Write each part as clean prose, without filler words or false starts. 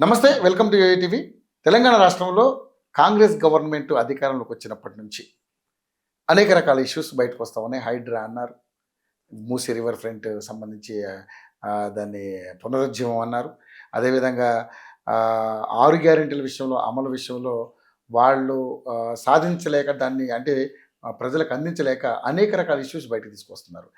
నమస్తే, welcome to ATV. Telangana రాష్ట్రంలో Congress government అధికారంలోకి వచ్చినప్పటి నుంచి అనేక రకాల ఇష్యూస్ బయటకు వస్తా ఉన్నాయి. హైడ్రా అన్నారు, మూసీ రివర్ ఫ్రంట్ సంబంధించి దాన్ని పునరుజ్జీవం అన్నారు. అదేవిధంగా 6 గ్యారెంటీల విషయంలో, అమలు విషయంలో వాళ్ళు సాధించలేక దాన్ని అంటే ప్రజలకు అందించలేక అనేక రకాల ఇష్యూస్ బయటకు తీసుకొస్తున్నారు.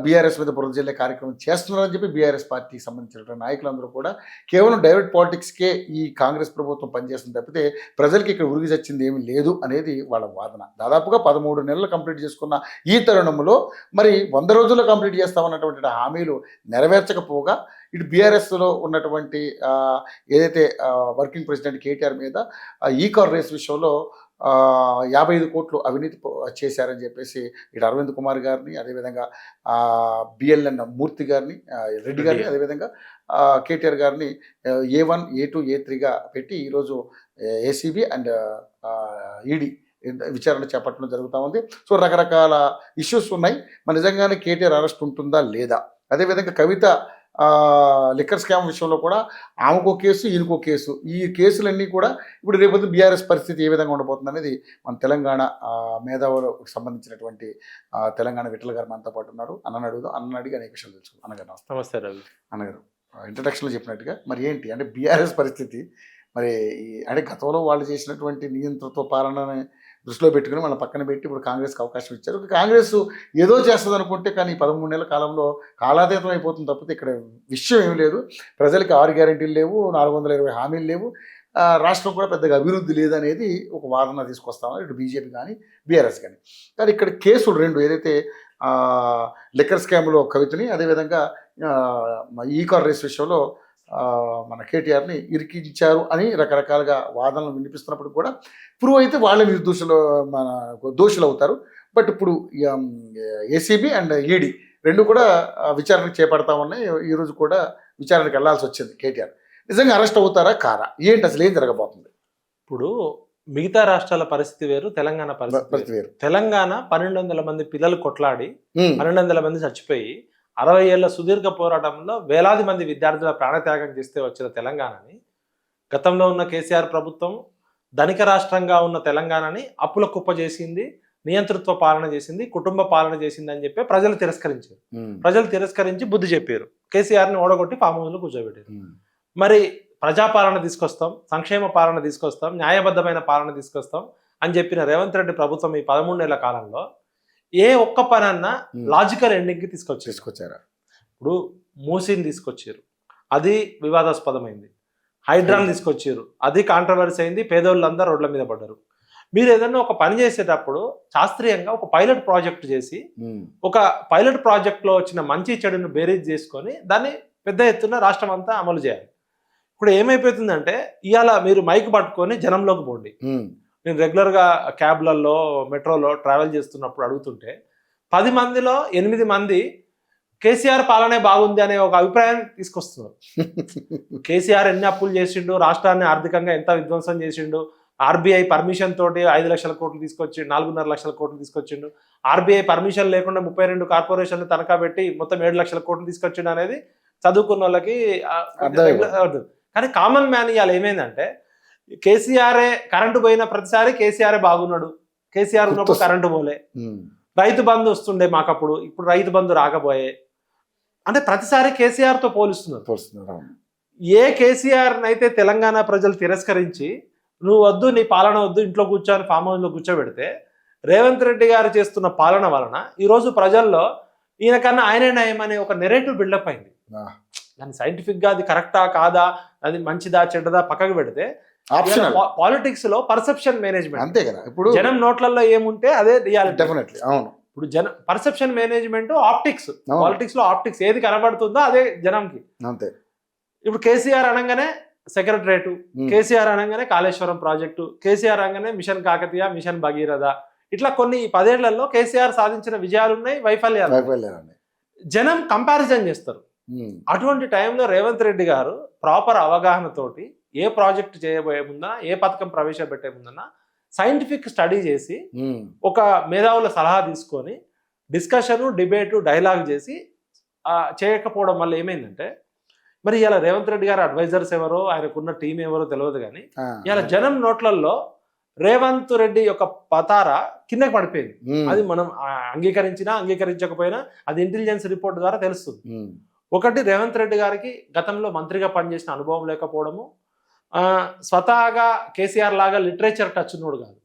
బీఆర్ఎస్ మీద బురద జల్లే కార్యక్రమం చేస్తున్నారని చెప్పి బీఆర్ఎస్ పార్టీకి సంబంధించినటువంటి నాయకులందరూ కూడా కేవలం డైవర్ట్ పాలిటిక్స్కే ఈ కాంగ్రెస్ ప్రభుత్వం పనిచేస్తుంది తప్పితే ప్రజలకి ఇక్కడ ఉరిగి చచ్చింది ఏమీ లేదు అనేది వాళ్ళ వాదన. దాదాపుగా 13 నెలలు కంప్లీట్ చేసుకున్న ఈ తరుణంలో మరి 100 రోజుల్లో కంప్లీట్ చేస్తామన్నటువంటి హామీలు నెరవేర్చకపోగా ఇటు బీఆర్ఎస్లో ఉన్నటువంటి ఏదైతే వర్కింగ్ ప్రెసిడెంట్ కేటీఆర్ మీద ఈ కార్ రేస్ విషయంలో 55 కోట్లు అవినీతి చేశారని చెప్పేసి ఇటు అరవింద్ కుమార్ గారిని, అదేవిధంగా బిఎల్ఎన్ మూర్తి గారిని, రెడ్డి గారిని, అదేవిధంగా కేటీఆర్ గారిని A1, A2, A3గా పెట్టి ఈరోజు ఏసీబీ అండ్ ఈడీ విచారణ చేపట్టడం జరుగుతూ ఉంది. సో రకరకాల ఇష్యూస్ ఉన్నాయి. మరి నిజంగానే కేటీఆర్ అరెస్ట్ ఉంటుందా లేదా? అదేవిధంగా కవిత లిక్కర్ స్కామ్ విషయంలో కూడా ఆమెకో కేసు, ఈయనకో కేసు. ఈ కేసులన్నీ కూడా ఇప్పుడు రేపొద్దు బీఆర్ఎస్ పరిస్థితి ఏ విధంగా ఉండబోతుంది అనేది మన తెలంగాణ మేధావులకు సంబంధించినటువంటి తెలంగాణ విఠల్ గారు మనతో పాటు ఉన్నారు. అన్నని అడుగుదాం. అన్నని అడిగి అనేక విషయాలు తెలుసుకుందాం. అన్నగారు నమస్తే రవి. అన్నగారు, ఇంట్రడక్షన్లో చెప్పినట్టుగా మరి ఏంటి అంటే బీఆర్ఎస్ పరిస్థితి మరి అంటే గతంలో వాళ్ళు చేసినటువంటి నియంత్రణతో పాలనని దృష్టిలో పెట్టుకుని వాళ్ళ పక్కన పెట్టి ఇప్పుడు కాంగ్రెస్కి అవకాశం ఇచ్చారు. కాంగ్రెస్ ఏదో చేస్తుంది అనుకుంటే కానీ 13 నెలల కాలంలో కాలాతీతం అయిపోతుంది తప్పితే ఇక్కడ విషయం ఏమి లేదు. ప్రజలకి 6 గ్యారెంటీలు లేవు, 420 హామీలు లేవు, రాష్ట్రం కూడా పెద్దగా అభివృద్ధి లేదనేది ఒక వాదన తీసుకొస్తామని ఇటు బీజేపీ కానీ బీఆర్ఎస్ కానీ. కానీ ఇక్కడ కేసులు 2 ఏదైతే లిక్కర్ స్కామ్లో కవితని, అదేవిధంగా ఈ కార్ రేస్ విషయంలో మన కేటీఆర్ని ఇరికించారు అని రకరకాలుగా వాదనలు వినిపిస్తున్నప్పుడు కూడా ప్రూవ్ అయితే వాళ్ళే మన దోషులు అవుతారు. బట్ ఇప్పుడు ఏసీబీ అండ్ ఈడీ 2 కూడా విచారణకు చేపడతా ఉన్నాయి. ఈరోజు కూడా విచారణకు వెళ్లాల్సి వచ్చింది కేటీఆర్. నిజంగా అరెస్ట్ అవుతారా కారా? ఏంటి అసలు ఏం జరగబోతుంది? ఇప్పుడు మిగతా రాష్ట్రాల పరిస్థితి వేరు, తెలంగాణ పరిస్థితి వేరు. తెలంగాణ 1200 మంది పిల్లలు కొట్లాడి 1200 మంది చచ్చిపోయి 60 ఏళ్ల సుదీర్ఘ పోరాటంలో వేలాది మంది విద్యార్థుల ప్రాణత్యాగం చేస్తే వచ్చిన తెలంగాణని గతంలో ఉన్న కేసీఆర్ ప్రభుత్వం ధనిక రాష్ట్రంగా ఉన్న తెలంగాణని అప్పుల కుప్ప చేసింది, నియంతృత్వ పాలన చేసింది, కుటుంబ పాలన చేసింది అని చెప్పి ప్రజలు తిరస్కరించారు. ప్రజలు తిరస్కరించి బుద్ధి చెప్పారు. కేసీఆర్ని ఓడగొట్టి ఫామ్ హౌస్లో కూర్చోబెట్టారు. మరి ప్రజాపాలన తీసుకొస్తాం, సంక్షేమ పాలన తీసుకొస్తాం, న్యాయబద్ధమైన పాలన తీసుకొస్తాం అని చెప్పిన రేవంత్ రెడ్డి ప్రభుత్వం ఈ 13 నెలల కాలంలో ఏ ఒక్క పనన్నా లాజికల్ ఎండింగ్కి తీసుకొచ్చారు. ఇప్పుడు మూసీని తీసుకొచ్చారు, అది వివాదాస్పదమైంది. హైడ్రాన్ తీసుకొచ్చారు, అది కాంట్రవర్సీ అయింది, పేదోళ్ళందరూ రోడ్ల మీద పడ్డారు. మీరు ఏదన్నా ఒక పని చేసేటప్పుడు శాస్త్రీయంగా ఒక పైలట్ ప్రాజెక్ట్ చేసి ఒక పైలట్ ప్రాజెక్ట్లో వచ్చిన మంచి చెడును బేరీజ్ చేసుకొని దాన్ని పెద్ద ఎత్తున రాష్ట్రం అంతా అమలు చేయాలి. ఇప్పుడు ఏమైపోతుందంటే ఇవాళ మీరు మైక్ పట్టుకొని జనంలోకి పోండి. నేను రెగ్యులర్గా క్యాబ్లలో, మెట్రోలో ట్రావెల్ చేస్తున్నప్పుడు అడుగుతుంటే 10 మందిలో 8 మంది కేసీఆర్ పాలనే బాగుంది అనే ఒక అభిప్రాయాన్ని తీసుకొస్తున్నారు. కేసీఆర్ ఎన్ని అప్పులు చేసిండు, రాష్ట్రాన్ని ఆర్థికంగా ఎంత విధ్వంసం చేసిండు, ఆర్బీఐ పర్మిషన్ తోటి 5 లక్షల కోట్లు తీసుకొచ్చిండు, 4.5 లక్షల కోట్లు తీసుకొచ్చిండు, ఆర్బీఐ పర్మిషన్ లేకుండా 32 కార్పొరేషన్లు తనఖా పెట్టి మొత్తం 7 లక్షల కోట్లు తీసుకొచ్చిండు అనేది చదువుకున్న వాళ్ళకి. కానీ కామన్ మ్యాన్ ఇవాళ ఏమైందంటే కేసీఆరే కరెంటు పోయిన ప్రతిసారి కేసీఆరే బాగున్నాడు, కేసీఆర్ ఉన్నప్పుడు కరెంటు పోలే, రైతు బంధు వస్తుండే మాకప్పుడు, ఇప్పుడు రైతు బంధు రాకపోయే అంటే ప్రతిసారి కేసీఆర్తో పోలుస్తున్నారు. ఏ కేసీఆర్ అయితే తెలంగాణ ప్రజలు తిరస్కరించి నువ్వు వద్దు, నీ పాలన వద్దు, ఇంట్లో కూర్చొని ఫామ్ హౌస్లో కూర్చోబెడితే రేవంత్ రెడ్డి గారు చేస్తున్న పాలన వలన ఈరోజు ప్రజల్లో ఈయన కన్నా ఆయనే నయం అనే ఒక నెరేటివ్ బిల్డప్ అయింది. దాన్ని సైంటిఫిక్గా అది కరెక్టా కాదా, అది మంచిదా చెడ్డదా పక్కకు పెడితే పాలిటిక్స్ లో పర్సెప్షన్ మేనేజ్మెంట్ అంతే కదా. ఇప్పుడు జనం నోట్లలో ఏముంటే అదే రియాలిటీ. డెఫినెట్లీ అవును. ఇప్పుడు పర్సెప్షన్ మేనేజ్మెంట్ ఆప్టిక్స్, పాలిటిక్స్ లో ఆప్టిక్స్ ఏది కనబడుతుందో అదే జనంకి అంతే. ఇప్పుడు కేసీఆర్ అనగానే సెక్రటరేటు, కేసీఆర్ అనగానే కాళేశ్వరం ప్రాజెక్టు, కేసీఆర్ అనగానే మిషన్ కాకతీయ, మిషన్ భగీరథ, ఇట్లా కొన్ని 10 ఏళ్లలో కేసీఆర్ సాధించిన విజయాలు ఉన్నాయి, వైఫల్యాలు. జనం కంపారిజన్ చేస్తారు. అటువంటి టైంలో రేవంత్ రెడ్డి గారు ప్రాపర్ అవగాహనతోటి ఏ ప్రాజెక్ట్ చేయబోయే ముందన్నా, ఏ పథకం ప్రవేశపెట్టే ముందన్నా సైంటిఫిక్ స్టడీ చేసి ఒక మేధావుల సలహా తీసుకొని డిస్కషను, డిబేటు, డైలాగ్ చేసి చేయకపోవడం వల్ల ఏమైందంటే మరి ఇలా రేవంత్ రెడ్డి గారు అడ్వైజర్స్ ఎవరో ఆయనకున్న టీం ఎవరో తెలియదు కానీ ఇలా జనం నోట్లలో రేవంత్ రెడ్డి యొక్క పతార కిందకి పడిపోయింది. అది మనం అంగీకరించినా అంగీకరించకపోయినా అది ఇంటెలిజెన్స్ రిపోర్ట్ ద్వారా తెలుస్తుంది. ఒకటి, రేవంత్ రెడ్డి గారికి గతంలో మంత్రిగా పనిచేసిన అనుభవం లేకపోవడము, స్వతహాగా కేసీఆర్ లాగా లిటరేచర్ టచ్ ఉన్నోడు కాదు.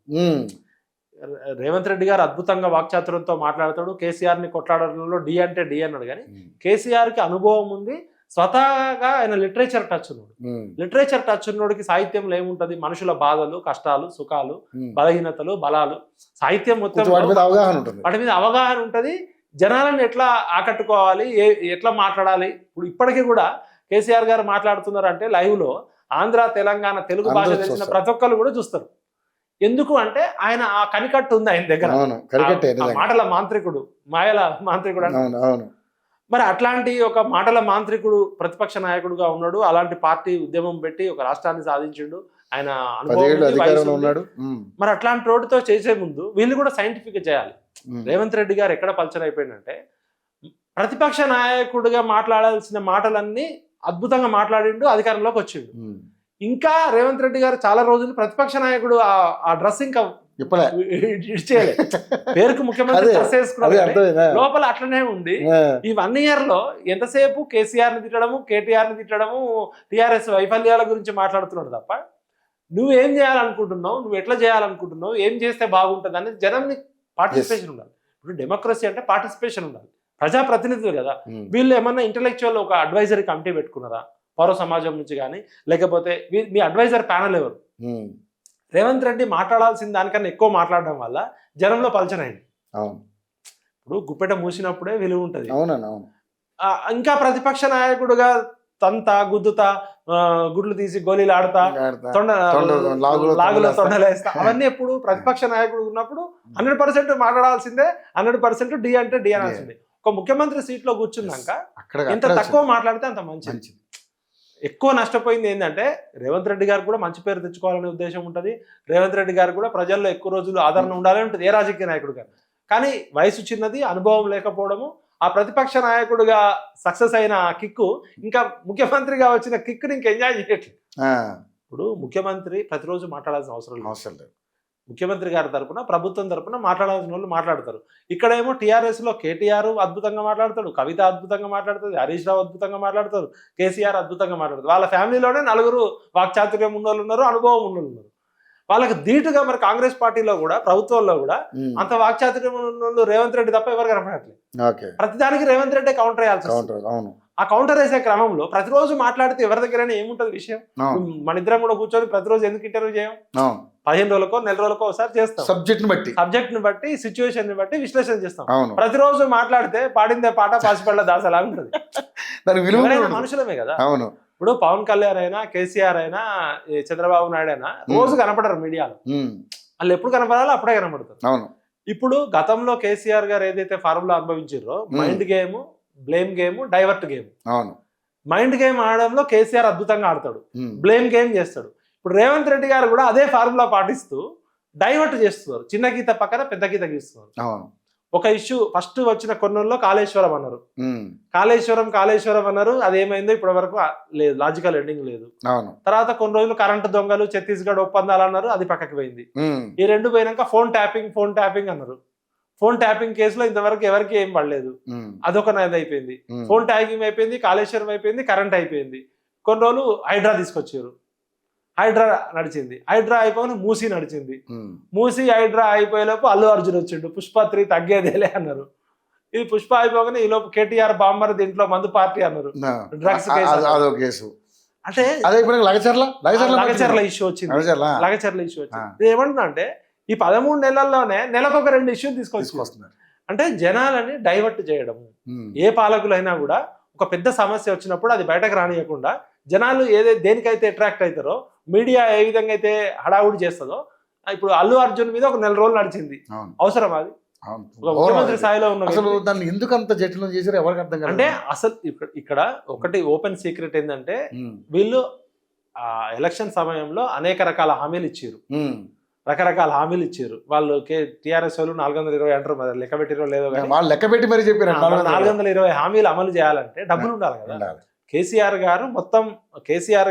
రేవంత్ రెడ్డి గారు అద్భుతంగా వాక్చాతుర్యంతో మాట్లాడతాడు, కేసీఆర్ని కొట్లాడడంలో డి అంటే డి అన్నాడు. కానీ కేసీఆర్కి అనుభవం ఉంది, స్వతహాగా ఆయన లిటరేచర్ టచ్ ఉన్నాడు. లిటరేచర్ టచ్ ఉన్నోడికి సాహిత్యంలో ఏముంటది? మనుషుల బాధలు, కష్టాలు, సుఖాలు, బలహీనతలు, బలాలు, సాహిత్యం మొత్తం వాటి మీద అవగాహన ఉంటది. జనాలను ఎట్లా ఆకట్టుకోవాలి, ఎట్లా మాట్లాడాలి. ఇప్పుడు ఇప్పటికీ కూడా కేసీఆర్ గారు మాట్లాడుతున్నారు అంటే లైవ్ లో ఆంధ్ర, తెలంగాణ, తెలుగు భాష తెలిసిన ప్రతి ఒక్కరు కూడా చూస్తారు. ఎందుకు అంటే ఆయన ఆ కనికట్టు ఉంది ఆయన దగ్గర. మాటల మాంత్రికుడు, మాయల మాంత్రికుడు అంటే. మరి అట్లాంటి ఒక మాటల మాంత్రికుడు ప్రతిపక్ష నాయకుడుగా ఉన్నాడు. అలాంటి పార్టీ ఉద్యమం పెట్టి ఒక రాష్ట్రాన్ని సాధించిండు. ఆయన అనుభవం. మరి అట్లాంటి రోడ్డుతో చేసే ముందు వీళ్ళు కూడా సైంటిఫిక్ చేయాలి. రేవంత్ రెడ్డి గారు ఎక్కడ పల్చర్ అయిపోయిందంటే ప్రతిపక్ష నాయకుడిగా మాట్లాడాల్సిన మాటలన్నీ అద్భుతంగా మాట్లాడిండు, అధికారంలోకి వచ్చిండు. ఇంకా రేవంత్ రెడ్డి గారు చాలా రోజులు ప్రతిపక్ష నాయకుడు ఆ డ్రెస్ ఇంకా ఇచ్చేయలే. పేరుకు ముఖ్యమంత్రి డ్రెస్ వేసుకున్నాడు, లోపల అట్లనే ఉంది. ఈ 1 year లో ఎంతసేపు కేసీఆర్ ని తిట్టడము, కేటీఆర్ ని తిట్టడము, టీఆర్ఎస్ వైఫల్యాల గురించి మాట్లాడుతున్నాడు తప్ప నువ్వేం చేయాలనుకుంటున్నావు, నువ్వు ఎట్లా చేయాలనుకుంటున్నావు, ఏం చేస్తే బాగుంటుంది అనేది జనంని పార్టిసిపేషన్ ఉండాలి. ఇప్పుడు డెమోక్రసీ అంటే పార్టిసిపేషన్ ఉండాలి. ప్రజాప్రతినిధులు కదా వీళ్ళు. ఏమన్నా ఇంటెలెక్చువల్ ఒక అడ్వైజరీ కమిటీ పెట్టుకున్నారా పౌర సమాజం నుంచి కానీ, లేకపోతే మీ అడ్వైజర్ ప్యానల్ ఎవరు? రేవంత్ రెడ్డి మాట్లాడాల్సిన దానికన్నా ఎక్కువ మాట్లాడడం వల్ల జనంలో పల్చర్ అయింది. ఇప్పుడు గుప్పెట మూసినప్పుడే విలువ ఉంటుంది. ఇంకా ప్రతిపక్ష నాయకుడుగా తంతా గుద్దుతా, గుడ్లు తీసి గోళీలు ఆడతా, లాగులో తొండలేస్తా, అవన్నీ ఎప్పుడు ప్రతిపక్ష నాయకుడు ఉన్నప్పుడు 100% మాట్లాడాల్సిందే. 100% డి అంటే డి అనాల్సిందే. ఒక ముఖ్యమంత్రి సీట్ లో కూర్చున్నాక ఎంత తక్కువ మాట్లాడితే అంత మంచిది. ఎక్కువ నష్టపోయింది ఏంటంటే రేవంత్ రెడ్డి గారు కూడా మంచి పేరు తెచ్చుకోవాలనే ఉద్దేశం ఉంటుంది. రేవంత్ రెడ్డి గారు కూడా ప్రజల్లో ఎక్కువ రోజులు ఆదరణ ఉండాలని ఉంటుంది ఏ రాజకీయ నాయకుడు గారు. కానీ వయసు చిన్నది, అనుభవం లేకపోవడము, ఆ ప్రతిపక్ష నాయకుడిగా సక్సెస్ అయిన కిక్కు ఇంకా ముఖ్యమంత్రిగా వచ్చిన కిక్ని ఇంకా ఎంజాయ్ చేయట్లేదు. ఇప్పుడు ముఖ్యమంత్రి ప్రతిరోజు మాట్లాడాల్సిన అవసరం లేదు. ముఖ్యమంత్రి గారి తరపున, ప్రభుత్వం తరపున మాట్లాడాల్సిన వాళ్ళు మాట్లాడతారు. ఇక్కడేమో టీఆర్ఎస్ లో కేటీఆర్ అద్భుతంగా మాట్లాడతాడు, కవిత అద్భుతంగా మాట్లాడుతుంది, హరీష్ రావు అద్భుతంగా మాట్లాడతారు, కేసీఆర్ అద్భుతంగా మాట్లాడతారు. వాళ్ళ ఫ్యామిలీలోనే 4 వాక్చాతుర్యం ఉన్న వాళ్ళు ఉన్నారు, అనుభవం ఉన్న ఉన్నారు. వాళ్ళకి ధీటుగా మరి కాంగ్రెస్ పార్టీలో కూడా, ప్రభుత్వంలో కూడా అంత వాక్చాతుర్యం ఉన్న రేవంత్ రెడ్డి తప్ప ఎవరు కనపడట్లేదు. ప్రతిదానికి రేవంత్ రెడ్డి కౌంటర్ వేయాల్సి. ఆ కౌంటర్ వేసే క్రమంలో ప్రతిరోజు మాట్లాడితే ఎవరి దగ్గరైనా ఏముంటది విషయం? మన ఇద్దరం కూడా కూర్చొని ప్రతిరోజు ఎందుకు ఇంటర్వ్యూ చేయం? 15 రోజులకో, నెల రోజులకో ఒకసారి చేస్తాం. సబ్జెక్ట్ ని బట్టి సిచ్యువేషన్ ని బట్టి విశ్లేషణ చేస్తాం. ప్రతిరోజు మాట్లాడితే పాడిందే పాట పాసిపళ్ళ దాసలా ఉంటుంది. మనుషులమే కదా. ఇప్పుడు పవన్ కళ్యాణ్ అయినా, కేసీఆర్ అయినా, చంద్రబాబు నాయుడు అయినా రోజు కనపడరు మీడియాలో. వాళ్ళు ఎప్పుడు కనపడాలో అప్పుడే కనపడతారు. ఇప్పుడు గతంలో కేసీఆర్ గారు ఏదైతే ఫార్ములా అనుభవించారో, mind game, blame game, divert game. Mind game ఆడడంలో కేసీఆర్ అద్భుతంగా ఆడతాడు, బ్లేమ్ గేమ్ చేస్తాడు. ఇప్పుడు రేవంత్ రెడ్డి గారు కూడా అదే ఫార్ములా పాటిస్తూ డైవర్ట్ చేస్తున్నారు. చిన్న గీత పక్కన పెద్ద గీత గీస్తున్నారు. ఒక ఇష్యూ ఫస్ట్ వచ్చిన కొన్నుల్లో కాళేశ్వరం అన్నారు, కాళేశ్వరం అన్నారు. అది ఏమైందో ఇప్పటి వరకు లేదు, లాజికల్ ఎండింగ్ లేదు. తర్వాత కొన్ని రోజులు కరెంటు దొంగలు, ఛత్తీస్గఢ్ ఒప్పందాలు అన్నారు, అది పక్కకి పోయింది. ఈ 2 పోయినాక ఫోన్ ట్యాపింగ్ అన్నారు. ఫోన్ ట్యాపింగ్ కేసులో ఇంతవరకు ఎవరికి ఏం పడలేదు, అదొక నది అయిపోయింది. ఫోన్ ట్యాపింగ్ అయిపోయింది, కాళేశ్వరం అయిపోయింది, కరెంట్ అయిపోయింది. కొన్ని రోజులు హైడ్రా తీసుకొచ్చారు, హైడ్రా నడిచింది. హైడ్రా అయిపోయి మూసీ నడిచింది. మూసీ హైడ్రా అయిపోయేలోపు అల్లు అర్జున్ వచ్చిండు, పుష్ప 3 తగ్గేదేలే అన్నారు. ఇది పుష్ప అయిపోగానే ఈ లోపు కేటీఆర్ బాంబర్ దీంట్లో మందు పార్టీ అన్నారు, డ్రగ్స్ కేసు. అంటే లగచర్ల ఇష్యూ వచ్చింది. ఇది ఏమంటున్నా అంటే ఈ 13 నెలల్లోనే నెలకొక 2 ఇష్యూలు తీసుకొస్తున్నారు. అంటే జనాలని డైవర్ట్ చేయడం. ఏ పాలకులైనా కూడా ఒక పెద్ద సమస్య వచ్చినప్పుడు అది బయటకు రానియకుండా జనాలు దేనికైతే అట్రాక్ట్ అవుతారో, మీడియా ఏ విధంగా అయితే హడావుడి చేస్తుందో, ఇప్పుడు అల్లు అర్జున్ మీద ఒక 4 రోజులు నడిచింది. అవసరం అది ముఖ్యమంత్రి స్థాయిలో ఉన్న దాన్ని ఎందుకు అంత జటిలం చేశారు ఎవరికి అర్థం కాదు. అంటే అసలు ఇక్కడ ఒకటి ఓపెన్ సీక్రెట్ ఏంటంటే వీళ్ళు ఎలక్షన్ సమయంలో అనేక రకాల హామీలు ఇచ్చారు. వాళ్ళు టీఆర్ఎస్ వాళ్ళు 420 అంటారు, మరి లెక్క పెట్టిరో లేదో, వాళ్ళు లెక్క పెట్టి మరి చెప్పారు 420 హామీలు అమలు చేయాలంటే డబ్బులు ఉండాలి కదా. కేసీఆర్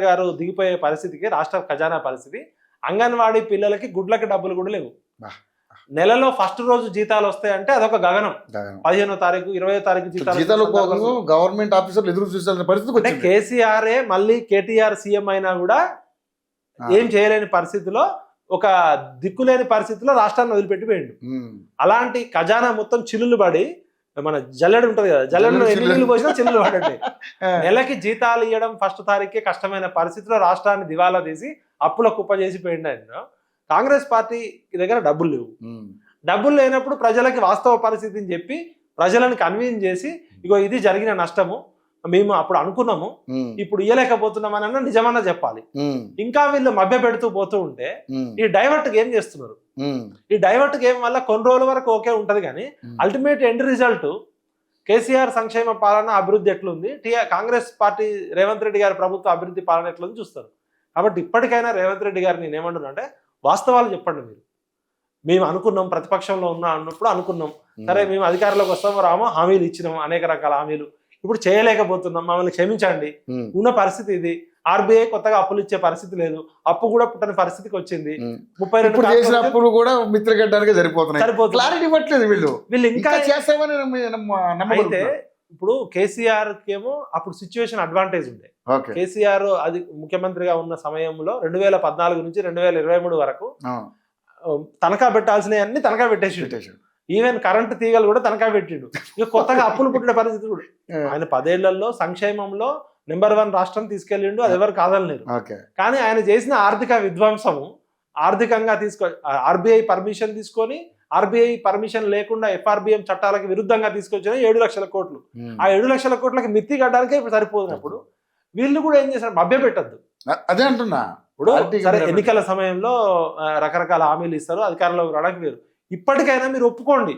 గారు దిగిపోయే పరిస్థితికి రాష్ట్ర ఖజానా పరిస్థితి, అంగన్వాడీ పిల్లలకి గుడ్లకి డబ్బులు కూడా లేవు. నెలలో ఫస్ట్ రోజు జీతాలు వస్తాయంటే అదొక గగనం. 15వ తారీఖు 20వ తారీఖు జీతాలు గవర్నమెంట్ ఆఫీసర్లు ఎదురు చూసిన పరిస్థితి. కేసీఆర్ మళ్ళీ కేటీఆర్ సీఎం అయినా కూడా ఏం చేయలేని పరిస్థితిలో, ఒక దిక్కులేని పరిస్థితిలో రాష్ట్రాన్ని వదిలిపెట్టి పోయిండు. అలాంటి ఖజానా మొత్తం చిల్లులు పడి, మన జల్లెడు ఉంటది కదా, జల్లెడలో ఎన్ని నీళ్ళు పోసినా చిల్లులు పడండి. నెలకి జీతాలు ఇవ్వడం ఫస్ట్ తారీఖే కష్టమైన పరిస్థితిలో రాష్ట్రాన్ని దివాలా తీసి అప్పుల కుప్ప చేసి పోయిండు ఆయన. కాంగ్రెస్ పార్టీ దగ్గర డబ్బులు లేవు. డబ్బులు లేనప్పుడు ప్రజలకి వాస్తవ పరిస్థితిని చెప్పి ప్రజలను కన్విన్స్ చేసి, ఇగో ఇది జరిగిన నష్టము, మేము అప్పుడు అనుకున్నాము, ఇప్పుడు ఇయ్యలేకపోతున్నామని నిజమన్నా చెప్పాలి. ఇంకా వీళ్ళు మభ్య పెడుతూ పోతూ ఉంటే ఈ డైవర్ట్ గేమ్ చేస్తున్నారు. ఈ డైవర్ట్ గేమ్ వల్ల కొన్ని రోజుల వరకు ఓకే ఉంటది, కానీ అల్టిమేట్ ఎండ్ రిజల్ట్ కేసీఆర్ సంక్షేమ పాలన అభివృద్ధి ఎట్లుంది, కాంగ్రెస్ పార్టీ రేవంత్ రెడ్డి గారి ప్రభుత్వ అభివృద్ధి పాలన ఎట్లుంది చూస్తారు. కాబట్టి ఇప్పటికైనా రేవంత్ రెడ్డి గారు నేను ఏమంటున్నా అంటే, వాస్తవాలు చెప్పండి. మేము అనుకున్నాం, ప్రతిపక్షంలో ఉన్నప్పుడు అనుకున్నాం, సరే మేము అధికారంలోకి వస్తాము, రామో హామీలు ఇచ్చినాము, అనేక రకాల హామీలు, ఇప్పుడు చేయలేకపోతున్నాం, మమ్మల్ని క్షమించండి. ఉన్న పరిస్థితి ఇది. ఆర్బీఐ కొత్తగా అప్పులు ఇచ్చే పరిస్థితి లేదు, అప్పు కూడా పుట్టని పరిస్థితికి వచ్చింది. 32 అప్పులు కూడా మిత్రగడ్డానికి సరిపోతుంది. వీళ్ళు ఇంకా చేస్తామని అయితే ఇప్పుడు కేసీఆర్ కేమో అప్పుడు సిచ్యువేషన్ అడ్వాంటేజ్ ఉండే. కేసీఆర్ అది ముఖ్యమంత్రిగా ఉన్న సమయంలో 2014 నుంచి 2023 వరకు తనఖా పెట్టాల్సినవి అన్ని తనఖా పెట్టేసి, ఈవెన్ కరెంట్ తీగలు కూడా తనఖా పెట్టిండు. ఇక కొత్తగా అప్పులు పుట్టిన పరిస్థితి కూడా. ఆయన 10 ఏళ్లలో సంక్షేమంలో నెంబర్ 1 రాష్ట్రం తీసుకెళ్ళిండు, అది ఎవరు కాదనలేరు. కానీ ఆయన చేసిన ఆర్థిక విధ్వంసము, ఆర్థికంగా ఆర్బీఐ పర్మిషన్ తీసుకొని, ఆర్బీఐ పర్మిషన్ లేకుండా ఎఫ్ఆర్బిఎం చట్టాలకు విరుద్ధంగా తీసుకొచ్చిన 7 లక్షల కోట్లు. ఆ 7 లక్షల కోట్లకి మిత్తి కట్టడానికే ఇప్పుడు సరిపోతున్నప్పుడు వీళ్ళు కూడా ఏం చేశారు, మభ్య పెట్టద్దు. అదే అంటున్నా. ఇప్పుడు సరే ఎన్నికల సమయంలో రకరకాల హామీలు ఇస్తారు, అధికారంలోకి రావడానికి వేరు. ఇప్పటికైనా మీరు ఒప్పుకోండి,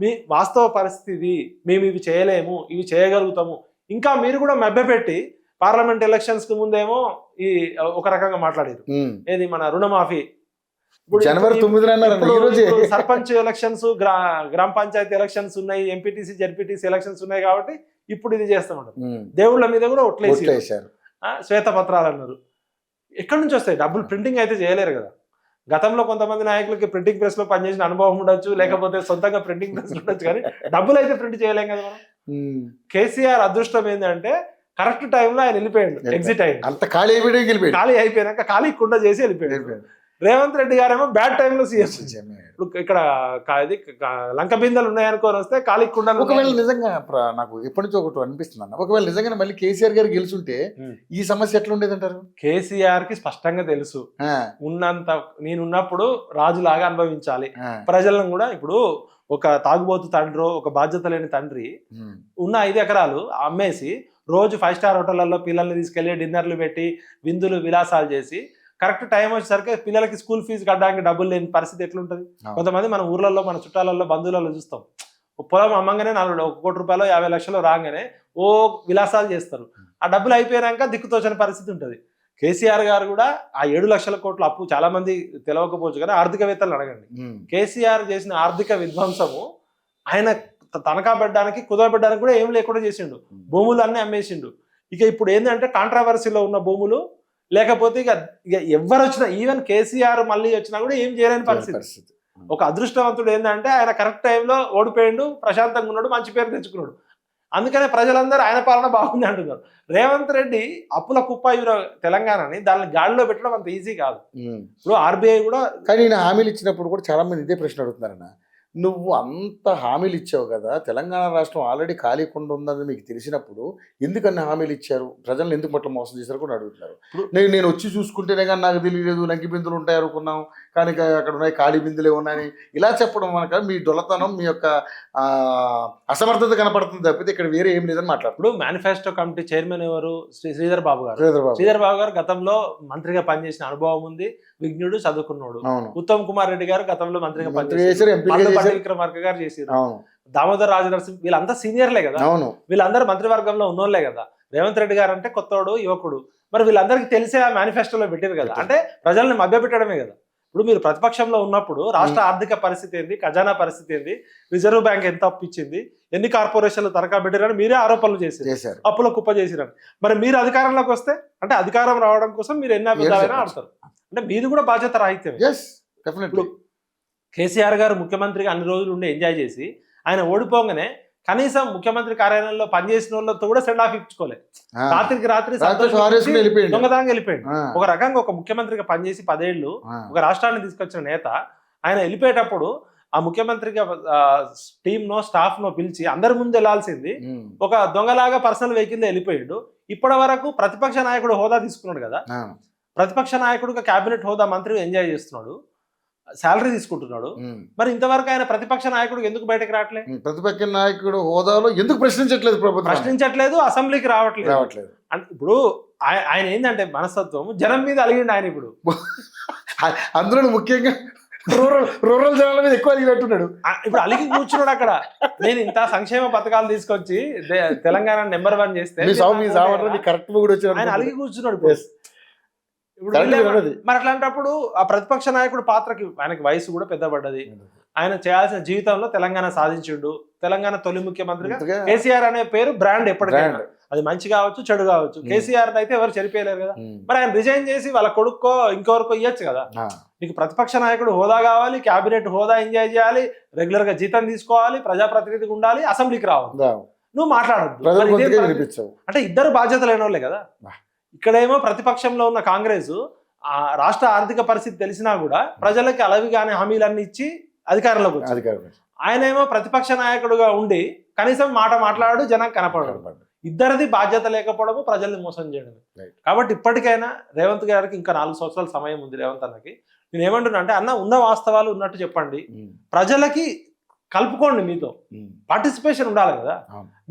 మీ వాస్తవ పరిస్థితి, మేము ఇవి చేయలేము, ఇవి చేయగలుగుతాము. ఇంకా మీరు కూడా మభ్యపెట్టి పార్లమెంట్ ఎలక్షన్స్ కి ముందేమో ఈ ఒక రకంగా మాట్లాడారు, ఏది మన రుణమాఫీ. జనవరి 9 సర్పంచ్ ఎలక్షన్స్, గ్రామ పంచాయతీ ఎలక్షన్స్ ఉన్నాయి, ఎంపీటీసీ జెడ్పీటీసీ ఎలక్షన్స్ ఉన్నాయి, కాబట్టి ఇప్పుడు ఇది చేస్తామంటారు. దేవుళ్ళ మీద కూడా ఒట్లేసారు, శ్వేతపత్రాలు అన్నారు. ఎక్కడి నుంచి వస్తాయి డబ్బులు? ప్రింటింగ్ అయితే చేయలేరు కదా. గతంలో కొంతమంది నాయకులకి ప్రింటింగ్ ప్రెస్ లో పనిచేసిన అనుభవం ఉండొచ్చు, లేకపోతే సొంతంగా ప్రింటింగ్ ప్రెస్ ఉండొచ్చు, కానీ డబ్బులు అయితే ప్రింట్ చేయలేం కదా మనం. కేసీఆర్ అదృష్టం ఏంటంటే కరెక్ట్ టైంలో ఆయన వెళ్ళిపోయాడు, ఎగ్జిట్ అయ్యాడు. అంత ఖాళీ అయిపోయినాక ఖాళీ కుండ చేసి వెళ్ళిపోయాడు. రేవంత్ రెడ్డి గారేమో బ్యాడ్ టైంలో సీఎం. ఇప్పుడు ఇక్కడ లంక బిందెలు ఉన్నాయనుకోని వస్తే ఖాళీ కుండలు. ఒకవేళ నిజంగా నాకు ఎప్పటి నుంచో ఒకటి అనిపిస్తుంది అన్న, ఒకవేళ నిజంగా మళ్ళీ కేసీఆర్ గారు గెలుచుంటే ఈ సమస్య ఎట్లా ఉండేది అంటారు? కేసీఆర్ కి స్పష్టంగా తెలుసు, ఉన్నంత నేనున్నప్పుడు రాజులాగా అనుభవించాలి ప్రజలను కూడా. ఇప్పుడు ఒక తాగుబోతు తండ్రి, ఒక బాధ్యత లేని తండ్రి ఉన్న 5 ఎకరాలు అమ్మేసి రోజు 5 స్టార్ హోటళ్లలో పిల్లల్ని తీసుకెళ్లి డిన్నర్లు పెట్టి విందులు విలాసాలు చేసి కరెక్ట్ టైం వచ్చేసరికి పిల్లలకి స్కూల్ ఫీజు కట్టడానికి డబ్బులు లేని పరిస్థితి ఎట్లుంటది? కొంతమంది మన ఊర్లలో, మన చుట్టాలలో, బంధువులలో చూస్తాం, పొలం అమ్మంగానే 1 కోటి రూపాయలు 50 లక్షలు రాగానే ఓ విలాసాలు చేస్తారు. ఆ డబ్బులు అయిపోయాక దిక్కుతోచని పరిస్థితి ఉంటుంది. కేసీఆర్ గారు కూడా ఆ 7 లక్షల కోట్ల అప్పు, చాలా మంది తెలవకపోవచ్చు కానీ ఆర్థికవేత్తలు అడగండి, కేసీఆర్ చేసిన ఆర్థిక విధ్వంసము ఆయన తనఖా పెట్టడానికి, కుదరబెట్టడానికి కూడా ఏం లేకుండా చేసిండు. భూములు అన్నీ అమ్మేసిండు. ఇక ఇప్పుడు ఏంటంటే కాంట్రావర్సీలో ఉన్న భూములు, లేకపోతే ఇక ఎవరు వచ్చినా, ఈవెన్ కేసీఆర్ మళ్ళీ వచ్చినా కూడా ఏం చేయలేని పరిస్థితి. ఒక అదృష్టవంతుడు ఏంటంటే ఆయన కరెక్ట్ టైంలో ఓడిపోయిండు, ప్రశాంతంగా ఉన్నాడు, మంచి పేరు తెచ్చుకున్నాడు. అందుకనే ప్రజలందరూ ఆయన పాలన బాగుంది అంటున్నారు. రేవంత్ రెడ్డి అప్పుల కుప్ప తెలంగాణని దాన్ని గాడిలో పెట్టడం అంత ఈజీ కాదు. ఇప్పుడు ఆర్బీఐ కూడా, కానీ నేను హామీలు ఇచ్చినప్పుడు కూడా చాలా మంది ఇదే ప్రశ్న అడుగుతున్నారన్న, నువ్వు అంత హామీలు ఇచ్చావు కదా, తెలంగాణ రాష్ట్రం ఆల్రెడీ ఖాళీకుండా ఉందని మీకు తెలిసినప్పుడు ఎందుకన్నా హామీలు ఇచ్చారు, ప్రజలను ఎందుకు పట్ల మోసం చేశారు కూడా అడుగుతున్నారు. నేను వచ్చి చూసుకుంటేనే కానీ నాకు తెలియలేదు, లంకి బిందులు ఉంటాయి అనుకున్నాం, కానీ అక్కడ ఉన్నాయి ఖాళీ బిందులే ఉన్నాయని ఇలా చెప్పడం వల్ల మీ డొలతనం, మీ యొక్క అసమర్థత కనపడుతుంది తప్పితే ఇక్కడ వేరే ఏం లేదని మాట్లాడుతుంది. మేనిఫెస్టో కమిటీ చైర్మన్ ఎవరు? శ్రీధర్ బాబు గారు గతంలో మంత్రిగా పనిచేసిన అనుభవం ఉంది, విజ్ఞుడు, చదువుకున్నాడు. ఉత్తమ్ కుమార్ రెడ్డి గారు గతంలో మంత్రిగా పనిచేశారు, విక్రమార్క గారు చేసారు, దామోదర్ రాజనరసింహ, వీళ్ళంతా సీనియర్లే కదా, వీళ్ళందరూ మంత్రివర్గంలో ఉన్నోళ్లే కదా. రేవంత్ రెడ్డి గారు అంటే కొత్తోడు, యువకుడు, మరి వీళ్ళందరికీ తెలిసే ఆ మేనిఫెస్టోలో పెట్టారు కదా, అంటే ప్రజల్ని మభ్య పెట్టడమే కదా. ఇప్పుడు మీరు ప్రతిపక్షంలో ఉన్నప్పుడు రాష్ట్ర ఆర్థిక పరిస్థితి ఏంది, ఖజానా పరిస్థితి ఏంది, రిజర్వ్ బ్యాంక్ ఎంత అప్పు ఇచ్చింది, ఎన్ని కార్పొరేషన్లు తనఖా పెట్టారని మీరే ఆరోపణలు చేశారు, అప్పుల కుప్ప చేసిరని. మరి మీరు అధికారంలోకి వస్తే అంటే అధికారం రావడం కోసం మీరు ఎన్ని అభిప్రాయాలు ఆడతారు అంటే మీది కూడా బాధ్యత రాహిత్యం. కేసీఆర్ గారు ముఖ్యమంత్రిగా అన్ని రోజులు ఉండి ఎంజాయ్ చేసి ఆయన ఓడిపోగానే కనీసం ముఖ్యమంత్రి కార్యాలయంలో పనిచేసిన వాళ్ళతో కూడా సెండ్ ఆఫ్ ఇచ్చుకోలేదు. రాత్రికి రాత్రి దొంగతనంగా వెళ్ళిపోయాడు. ఒక రకంగా ఒక ముఖ్యమంత్రిగా పనిచేసి 10 ఏళ్ళు ఒక రాష్ట్రాన్ని తీసుకొచ్చిన నేత ఆయన వెళ్ళిపోయేటప్పుడు ఆ ముఖ్యమంత్రిగా టీమ్ నో స్టాఫ్ నో పిలిచి అందరి ముందు వెళ్లాల్సింది ఒక దొంగలాగా పర్సనల్ వెహికల్ వెళ్ళిపోయాడు. ఇప్పటి వరకు ప్రతిపక్ష నాయకుడు హోదా తీసుకున్నాడు కదా, ప్రతిపక్ష నాయకుడుగా క్యాబినెట్ హోదా మంత్రి ఎంజాయ్ చేస్తున్నాడు, శాలరీ తీసుకుంటున్నాడు. మరి ఇంతవరకు ఆయన ప్రతిపక్ష నాయకుడు ఎందుకు బయటకు రావట్లేదు? ప్రతిపక్ష నాయకుడు హోదాలో ఎందుకు ప్రశ్నించట్లేదు, అసెంబ్లీకి రావట్లేదు. ఇప్పుడు ఆయన ఏంటంటే మనస్తత్వం జనం మీద అలిగిండు ఆయన. ఇప్పుడు అందులో ముఖ్యంగా రూరల్ జనాల మీద ఎక్కువ అలిగినట్టున్నాడు. ఇప్పుడు అలిగి కూర్చున్నాడు అక్కడ. నేను ఇంత సంక్షేమ పథకాలు తీసుకొచ్చి తెలంగాణ నెంబర్ 1 చేస్తే ఆయన అలిగి కూర్చున్నాడు. మరి అట్లాంటప్పుడు ఆ ప్రతిపక్ష నాయకుడు పాత్రకి ఆయనకి వయసు కూడా పెద్దపడ్డది. ఆయన చేయాల్సిన జీవితంలో తెలంగాణ సాధించిండు. తెలంగాణ తొలి ముఖ్యమంత్రిగా కేసీఆర్ అనే పేరు బ్రాండ్ ఎప్పటికైనా, అది మంచి కావచ్చు చెడు కావచ్చు. కేసీఆర్ అయితే ఎవరు చెరిపోయలేరు కదా. మరి ఆయన రిజైన్ చేసి వాళ్ళ కొడుక్కో ఇంకెవరికో ఇవ్వచ్చు కదా. నీకు ప్రతిపక్ష నాయకుడు హోదా కావాలి, క్యాబినెట్ హోదా ఎంజాయ్ చేయాలి, రెగ్యులర్ గా జీతం తీసుకోవాలి, ప్రజాప్రతినిధిగా ఉండాలి, అసెంబ్లీకి రావాలి, నువ్వు మాట్లాడద్దు. అంటే ఇద్దరు బాధ్యత లేని వాళ్ళే కదా. ఇక్కడేమో ప్రతిపక్షంలో ఉన్న కాంగ్రెస్ రాష్ట్ర ఆర్థిక పరిస్థితి తెలిసినా కూడా ప్రజలకి అలవిగానే హామీలన్నీ ఇచ్చి అధికారంలోకి వచ్చారు. ఆయన ఏమో ప్రతిపక్ష నాయకుడుగా ఉండి కనీసం మాట మాట్లాడు, జనం కనపడడు. ఇద్దరిది బాధ్యత లేకపోవడము ప్రజల్ని మోసం చేయడం. కాబట్టి ఇప్పటికైనా రేవంత్ గారికి ఇంకా 4 సంవత్సరాల సమయం ఉంది. రేవంత్ అన్నకి నేను ఏమంటున్నా అంటే, అన్న ఉన్న వాస్తవాలు ఉన్నట్టు చెప్పండి, ప్రజలకి కలుపుకోండి, మీతో పార్టిసిపేషన్ ఉండాలి కదా.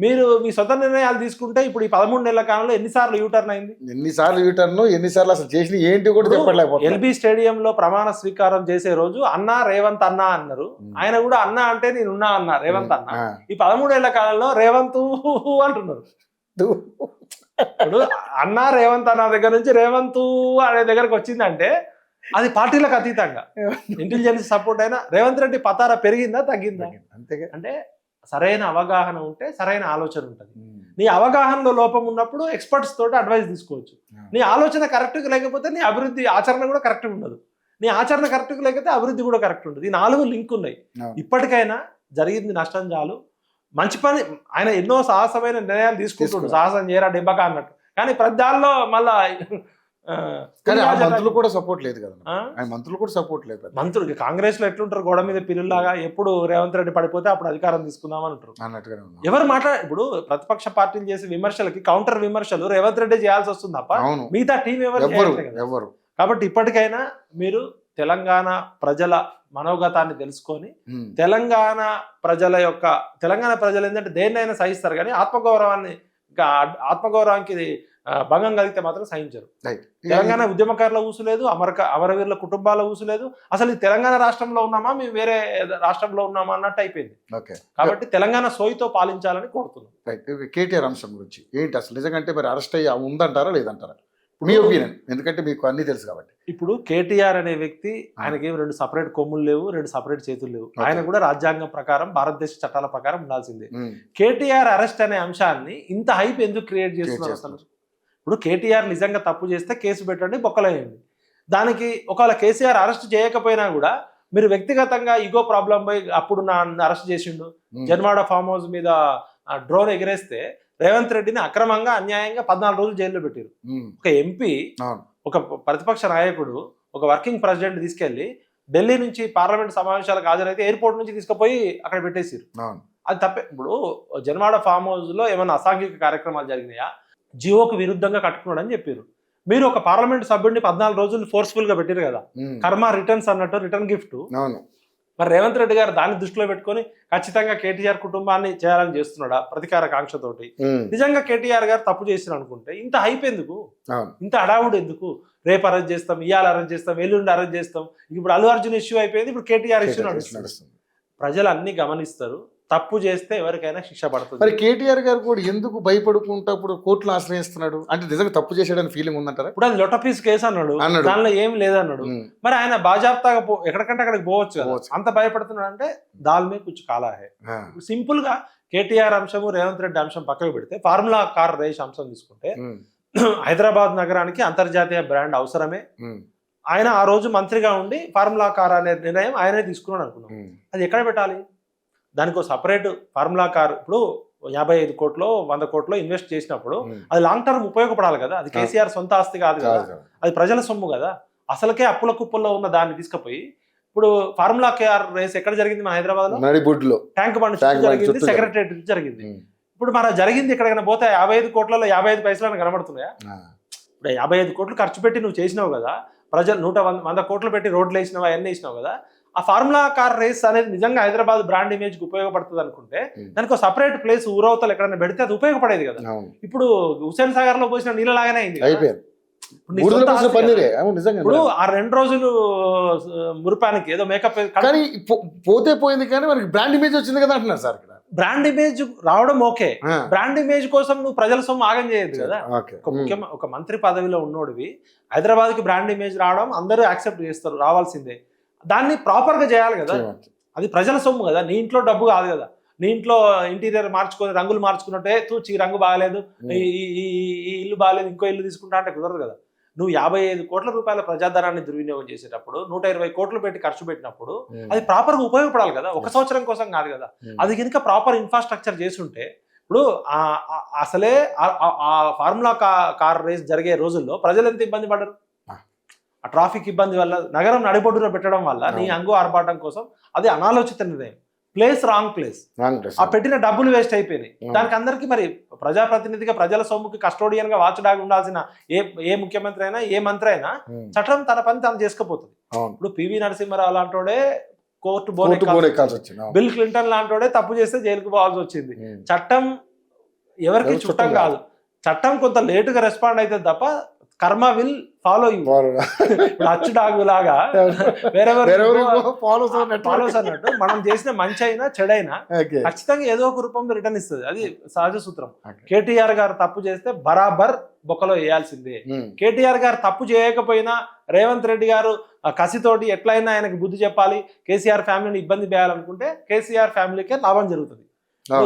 మీరు మీ సొంత నిర్ణయాలు తీసుకుంటే ఇప్పుడు ఈ 13 నెలల కాలంలో ఎన్నిసార్లు యూటర్న్ అయింది, ఎన్నిసార్లు అసలు చేసిన ఏంటి కూడా చెప్పలేకపోతే. ఎల్బీ స్టేడియంలో ప్రమాణ స్వీకారం చేసే రోజు అన్న రేవంత్ అన్న అన్నారు. ఆయన కూడా అన్న అంటే నేనున్నా అన్న రేవంత్ అన్న. ఈ 13 ఏళ్ల కాలంలో రేవంత్ అంటున్నారు. ఇప్పుడు అన్న రేవంత్ అన్న దగ్గర నుంచి రేవంత్ అనే దగ్గరకు వచ్చిందంటే అది పార్టీలకు అతీతంగా ఇంటెలిజెన్స్ సపోర్ట్ అయినా రేవంత్ రెడ్డి పతారా పెరిగిందా తగ్గిందా? అంటే సరైన అవగాహన ఉంటే సరైన ఆలోచన ఉంటుంది. నీ అవగాహనలో లోపం ఉన్నప్పుడు ఎక్స్పర్ట్స్ తోటి అడ్వైస్ తీసుకోవచ్చు. నీ ఆలోచన కరెక్ట్గా లేకపోతే నీ అభివృద్ధి ఆచరణ కూడా కరెక్ట్గా ఉండదు. నీ ఆచరణ కరెక్ట్గా లేకపోతే అభివృద్ధి కూడా కరెక్ట్ ఉండదు. ఈ 4 లింక్ ఉన్నాయి. ఇప్పటికైనా జరిగింది నష్టం చాలు. మంచి పని ఆయన ఎన్నో సాహసమైన నిర్ణయాలు తీసుకుంటుండు, సాహసం చేయరా డెబ్బక అన్నట్టు. కానీ ప్రజల్లో మళ్ళా మంత్రులు కూడా సపోర్ట్ లేదు కదా. మంత్రులు కూడా సపోర్ట్ లేదు. మంత్రులు కాంగ్రెస్ లో ఎట్లుంటారు, గోడ మీద పిల్లులాగా ఎప్పుడు రేవంత్ రెడ్డి పడిపోతే అప్పుడు అధికారం తీసుకుందామని అంటారు. ఎవరు ఎవరు ప్రతిపక్ష పార్టీలు చేసే విమర్శలకి కౌంటర్ విమర్శలు రేవంత్ రెడ్డి చేయాల్సి వస్తుంది తప్ప మిగతా టీం ఎవరు. కాబట్టి ఇప్పటికైనా మీరు తెలంగాణ ప్రజల మనోగతాన్ని తెలుసుకొని తెలంగాణ ప్రజలు ఏంటంటే దేన్నైనా సహిస్తారు కానీ ఆత్మగౌరవానికి భంగం కలిగితే మాత్రం సహించరు. తెలంగాణ ఉద్యమకారుల ఊసులేదు, అమరవీరుల కుటుంబాల ఊసులేదు. అసలు ఈ తెలంగాణ రాష్ట్రంలో ఉన్నామా మేము వేరే రాష్ట్రంలో ఉన్నామా అన్నట్టు అయిపోయింది. కాబట్టి తెలంగాణ సోయితో పాలించాలని కోరుతున్నాం. కేటీఆర్ అంశం గురించి ఏంటి అసలు నిజంగా మరి అరెస్ట్ అయ్యి ఉందంటారా లేదంటారా? మీ ఒపీనియన్, ఎందుకంటే మీకు అన్ని తెలుసు కాబట్టి. ఇప్పుడు కేటీఆర్ అనే వ్యక్తి, ఆయనకి 2 సపరేట్ కొమ్ములు లేవు, 2 సపరేట్ చేతులు లేవు. ఆయన కూడా రాజ్యాంగం ప్రకారం భారతదేశ చట్టాల ప్రకారం ఉండాల్సిందే. కేటీఆర్ అరెస్ట్ అనే అంశాన్ని ఇంత హైప్ ఎందుకు క్రియేట్ చేస్తున్నారు అసలు? ఇప్పుడు కేటీఆర్ నిజంగా తప్పు చేస్తే కేసు పెట్టండి, బొక్కలేయండి. దానికి ఒకవేళ కేసీఆర్ అరెస్ట్ చేయకపోయినా కూడా మీరు వ్యక్తిగతంగా ఈగో ప్రాబ్లం పోయి అప్పుడు నన్ను అరెస్ట్ చేసిండు, జన్వాడ ఫామ్ హౌస్ మీద డ్రోన్ ఎగిరేస్తే రేవంత్ రెడ్డిని అక్రమంగా అన్యాయంగా 14 రోజులు జైల్లో పెట్టారు. ఒక ఎంపీ, ఒక ప్రతిపక్ష నాయకుడు, ఒక వర్కింగ్ ప్రెసిడెంట్ తీసుకెళ్లి ఢిల్లీ నుంచి పార్లమెంట్ సమావేశాలకు హాజరైతే ఎయిర్పోర్ట్ నుంచి తీసుకుపోయి అక్కడ పెట్టేసారు. అది తప్పే. ఇప్పుడు జన్వాడ ఫామ్ హౌస్ లో ఏమైనా అసాంఘిక కార్యక్రమాలు జరిగినాయా? జియోకు విరుద్ధంగా కట్టుకున్నాడు అని చెప్పారు. మీరు ఒక పార్లమెంట్ సభ్యుడిని 14 రోజులు ఫోర్స్ఫుల్ గా పెట్టారు కదా, కర్మ రిటర్న్స్ అన్నట్టు రిటర్న్ గిఫ్ట్. మరి రేవంత్ రెడ్డి గారు దాన్ని దృష్టిలో పెట్టుకొని ఖచ్చితంగా కేటీఆర్ కుటుంబాన్ని చేయాలని చేస్తున్నాడా ప్రతీకార కాంక్షతోటి? నిజంగా కేటీఆర్ గారు తప్పు చేసిన అనుకుంటే ఇంత హైప్ ఎందుకు, ఇంత అడావుడు ఎందుకు? రేపు అరెస్ట్ చేస్తాం, ఇవాళ అరెస్ట్ చేస్తాం, ఎల్లుండి అరెస్ట్ చేస్తాం. ఇప్పుడు అల్లు అర్జున్ ఇష్యూ అయిపోయింది, ఇప్పుడు కేటీఆర్ ఇష్యూ నడుస్తుంది. ప్రజలు అన్ని గమనిస్తారు. తప్పు చేస్తే ఎవరికైనా శిక్ష పడుతుంది. మరి కేటీఆర్ గారు కూడా ఎందుకు భయపడుకుంటా ఇప్పుడు కోర్టును ఆశ్రయిస్తున్నాడు? అంటే నిజంగా తప్పు చేసాడని ఫీలింగ్ ఉందంటారా? ఇప్పుడు అది లొటపీస్ కేసు అన్నాడు, దానిలో ఏం లేదన్నాడు. మరి ఆయన బాజాప్తాగా ఎక్కడికంటే అక్కడికి పోవచ్చు కదా, అంత భయపడుతున్నాడు అంటే దాల్మే కుచ్చు కాలా హే. సింపుల్ గా కేటీఆర్ అంశము రేవంత్ రెడ్డి అంశం పక్కకు పెడితే ఫార్ములా కార్ రేస్ అంశం తీసుకుంటే హైదరాబాద్ నగరానికి అంతర్జాతీయ బ్రాండ్ అవసరమే. ఆయన ఆ రోజు మంత్రిగా ఉండి ఫార్ములా కార్ అనే నిర్ణయం ఆయనే తీసుకున్నాడు అనుకున్నాం. అది ఎక్కడ పెట్టాలి? దానికి సపరేట్ ఫార్ములా కార్ ఇప్పుడు 55 కోట్లు 100 కోట్లు ఇన్వెస్ట్ చేసినప్పుడు అది లాంగ్ టర్మ్ ఉపయోగపడాలి కదా. అది కేసీఆర్ సొంత ఆస్తి కాదు కదా, అది ప్రజల సొమ్ము కదా. అసలుకే అప్పుల కుప్పల్లో ఉన్న దాన్ని తీసుకుపోయి ఇప్పుడు ఫార్ములా కార్ రేస్ ఎక్కడ జరిగింది? మన హైదరాబాద్ లో ట్యాంక్ బండ్ జరిగింది, సెక్రటరేట్ జరిగింది. ఇప్పుడు మన జరిగింది ఎక్కడికైనా పోతే 55 కోట్లలో 55 పైసలు కనబడుతున్నాయా? ఇప్పుడు 55 కోట్లు ఖర్చు పెట్టి నువ్వు చేసినావు కదా, ప్రజలు 100 కోట్లు పెట్టి రోడ్లు వేసినావు, అవన్నీ వేసినావు కదా. ఆ ఫార్ములా కార్ రేస్ అనేది నిజంగా హైదరాబాద్ బ్రాండ్ ఇమేజ్ కి ఉపయోగపడుతుంది అనుకుంటే దానికి ఒక సపరేట్ ప్లేస్ ఊరవతలు ఎక్కడైనా పెడితే అది ఉపయోగపడేది కదా. ఇప్పుడు హుస్సేన్ సాగర్ లో పోసిన నీళ్ళలాగానే అయింది. ఇప్పుడు ఆ 2 రోజులు మురిపానికి ఏదో మేకప్ కానీ పోతే పోయింది, కానీ మనకి బ్రాండ్ ఇమేజ్ వచ్చింది కదా అంటున్నారు సార్. ఇక్కడ బ్రాండ్ ఇమేజ్ రావడం ఓకే, బ్రాండ్ ఇమేజ్ కోసం నువ్వు ప్రజల సొమ్ము ఆగం చేయొద్దు కదా. ఒక మంత్రి పదవిలో ఉన్నోడివి హైదరాబాద్ కి బ్రాండ్ ఇమేజ్ రావడం అందరూ యాక్సెప్ట్ చేస్తారు, రావాల్సిందే. దాన్ని ప్రాపర్ గా చేయాలి కదా. అది ప్రజల సొమ్ము కదా, నీ ఇంట్లో డబ్బు కాదు కదా. నీ ఇంట్లో ఇంటీరియర్ మార్చుకొని రంగులు మార్చుకున్నట్టే తూచి రంగు బాగలేదు, ఈ ఇల్లు బాగలేదు, ఇంకో ఇల్లు తీసుకుంటా అంటే కుదరదు కదా. నువ్వు 55 కోట్ల రూపాయల ప్రజాధనాన్ని దుర్వినియోగం చేసేటప్పుడు 120 కోట్లు పెట్టి ఖర్చు పెట్టినప్పుడు అది ప్రాపర్ గా ఉపయోగపడాలి కదా, 1 సంవత్సరం కోసం కాదు కదా. అది కనుక ప్రాపర్ ఇన్ఫ్రాస్ట్రక్చర్ చేస్తుంటే ఇప్పుడు అసలే ఆ ఫార్ములా కార్ రేస్ జరిగే రోజుల్లో ప్రజలు ఎంత ఇబ్బంది పడరు? ఆ ట్రాఫిక్ ఇబ్బంది వల్ల, నగరం నడిబొడ్డున పెట్టడం వల్ల నీ అంగు ఆర్భాటం కోసం అది అనాలోచిత నిర్ణయం. ప్లేస్ రాంగ్ ప్లేస్, ఆ పెట్టిన డబ్బులు వేస్ట్ అయిపోయినాయి. దానికి అందరికీ మరి ప్రజాప్రతినిధిగా ప్రజల సొమ్ముకి కస్టోడియన్ గా వాచడాగా ఉండాల్సిన ఏ ముఖ్యమంత్రి అయినా ఏ మంత్రి అయినా చట్టం తన పని తను చేసుకుపోతుంది. ఇప్పుడు పివి నరసింహారావు లాంటోడే కోర్టు బిల్ క్లింటన్ లాంటోడే తప్పు చేస్తే జైలుకు పోవాల్సి వచ్చింది. చట్టం ఎవరికి చుట్టం కాదు. చట్టం కొంత లేటుగా రెస్పాండ్ అవుతుంది తప్ప కర్మ విల్ ఫాలో యూ. అచ్చు డాగు లాగా ఫాలోస్ అన్నట్టు మనం చేసిన మంచి అయినా చెడైనా ఖచ్చితంగా ఏదో ఒక రూపంలో రిటర్న్ ఇస్తుంది. అది సహజ సూత్రం. కేటీఆర్ గారు తప్పు చేస్తే బరాబర్ బొక్కలో వేయాల్సిందే. కేటీఆర్ గారు తప్పు చేయకపోయినా రేవంత్ రెడ్డి గారు కసితోటి ఎట్లయినా ఆయనకు బుద్ధి చెప్పాలి, కేసీఆర్ ఫ్యామిలీని ఇబ్బంది చేయాలనుకుంటే కేసీఆర్ ఫ్యామిలీకే లాభం జరుగుతుంది.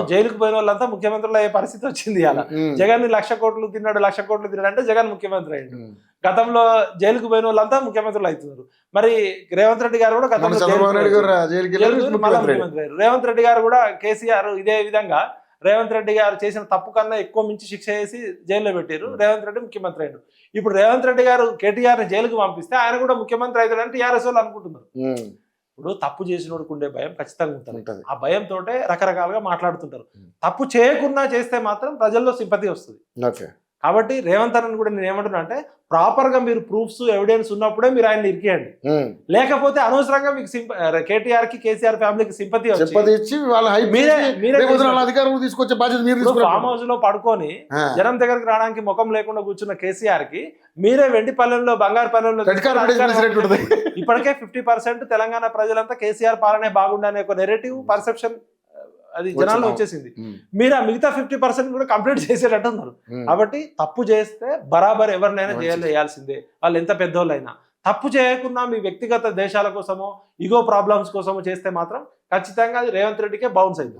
జైలుకు పోయిన వాళ్ళంతా ముఖ్యమంత్రులు అయ్యే పరిస్థితి వచ్చింది. అలా జగన్ 1,00,000 కోట్లు తిన్నాడు, 1,00,000 కోట్లు తిన్నాడు అంటే జగన్ ముఖ్యమంత్రి అయ్యాడు. గతంలో జైలుకు పోయిన వాళ్ళంతా ముఖ్యమంత్రులు అవుతున్నారు. మరి రేవంత్ రెడ్డి గారు కూడా గతంలో ముఖ్యమంత్రి. రేవంత్ రెడ్డి గారు కూడా కేసీఆర్ ఇదే విధంగా రేవంత్ రెడ్డి గారు చేసిన తప్పు కన్నా ఎక్కువ మించి శిక్ష చేసి జైల్లో పెట్టారు. రేవంత్ రెడ్డి ముఖ్యమంత్రి అయ్యాడు. ఇప్పుడు రేవంత్ రెడ్డి గారు కేటీఆర్ ని జైలుకు పంపిస్తే ఆయన కూడా ముఖ్యమంత్రి అవుతాడంటే టీఆర్ఎస్ వాళ్ళు అనుకుంటున్నారు. ఇప్పుడు తప్పు చేసినోడికి ఉండే భయం ఖచ్చితంగా ఉంటుంది. ఆ భయంతో రకరకాలుగా మాట్లాడుతుంటారు. తప్పు చేయకుండా చేస్తే మాత్రం ప్రజల్లో సింపతి వస్తుంది. కాబట్టి రేవంత్ అన్న కూడా నేను ఏమంటున్నా అంటే ప్రాపర్ గా మీరు ప్రూఫ్స్ ఎవిడెన్స్ ఉన్నప్పుడే మీరు ఆయన ఇరికియండి. లేకపోతే అనవసరంగా మీకు కేటీఆర్ కి కేసీఆర్ ఫ్యామిలీకి సింపతి తీసుకొచ్చే బాధ్యత మీరు ఫామ్ హౌస్ లో పడుకొని జనం దగ్గరికి రావడానికి ముఖం లేకుండా కూర్చున్న కేసీఆర్ కి మీరే వెండి పల్లెంలో బంగారు పల్లెంలో ఇప్పటికే 50% తెలంగాణ ప్రజలంతా కేసీఆర్ పాలనే బాగుండనే ఒక నెరేటివ్ పర్సెప్షన్ అది జనాల్లో వచ్చేసింది. మీరు ఆ మిగతా 50% కూడా కంప్లీట్ చేసేటట్టు ఉన్నారు. కాబట్టి తప్పు చేస్తే బరాబర్ ఎవరినైనా జైల్లో వేయాల్సిందే, వాళ్ళు ఎంత పెద్దోళ్ళైనా. తప్పు చేయకుండా మీ వ్యక్తిగత దేశాల కోసమో ఈగో ప్రాబ్లమ్స్ కోసమో చేస్తే మాత్రం ఖచ్చితంగా అది రేవంత్ రెడ్డికే బౌన్స్ అయింది.